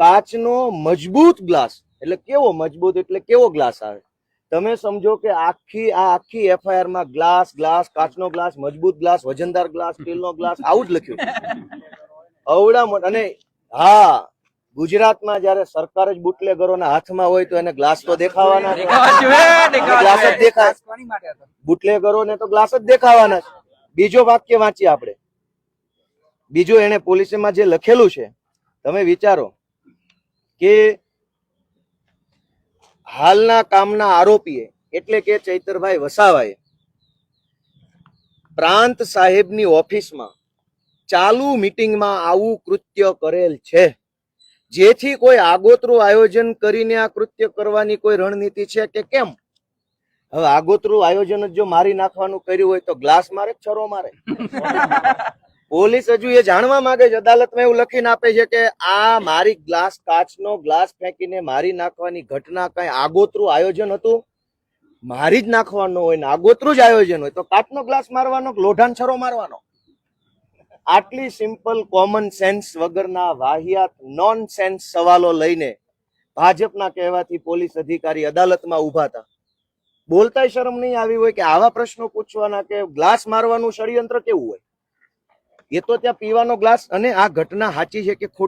કાચનો મજબૂત ગ્લાસ, એટલે કેવો મજબૂત એટલે કેવો ગ્લાસ આવે, તમે સમજો કે આખી એફઆઈઆર માં ગ્લાસ, કાચનો ગ્લાસ, મજબૂત ગ્લાસ, વજનદાર ગ્લાસ, સ્ટીલનો ગ્લાસ, આવું જ લખ્યું. અવડા મોટા. અને હા, ગુજરાતમાં જયારે સરકાર જ બુટલેગરોના હાથમાં હોય તો એને ગ્લાસ તો દેખાવાના, ગ્લાસ જ દેખાય. બુટલેગરોને તો ગ્લાસ જ દેખાવાના. બીજો વાક્ય વાંચીએ આપણે. બીજો એને પોલીસમાં જે લખેલું છે, તમે વિચારો કે હાલના કામના આરોપીએ એટલે કે ચૈતરભાઈ વસાવાએ પ્રાંત સાહેબની ઓફિસમાં ચાલુ મીટિંગમાં આવું કૃત્ય કરેલ છે, જેથી કોઈ આગોતરું આયોજન કરીને આ કૃત્ય કરવાની કોઈ રણનીતિ છે કે કેમ? હવે આગોતરું આયોજન જ જો મારી નાખવાનું કર્યું હોય તો ગ્લાસ મારે, છરો મારે. પોલીસ હજુ એ જાણવા માંગે છે, અદાલતમાં એવું લખીને આપે છે કે આ મારી કાચનો ગ્લાસ ફેંકીને મારી નાખવાની ઘટના કઈ આગોતરું આયોજન હતું, મારી જ નાખવાનું હોય ને આગોતરું જ આયોજન હોય તો કાચનો ગ્લાસ મારવાનો, લોઢાન છરો મારવાનો. આટલી સિમ્પલ કોમન સેન્સ વગરના વાહિયાત નોન સેન્સ સવાલો લઈને ભાજપના કહેવાથી પોલીસ અધિકારી અદાલતમાં ઉભા હતા. બોલતાય શરમ નહીં આવી હોય કે આવા પ્રશ્નો પૂછવાના કે ગ્લાસ મારવાનું ષડયંત્ર કેવું હોય? એ તો ત્યાં પીવાનો ગ્લાસ. અને આ ઘટના સાચી છે કે ખોટી?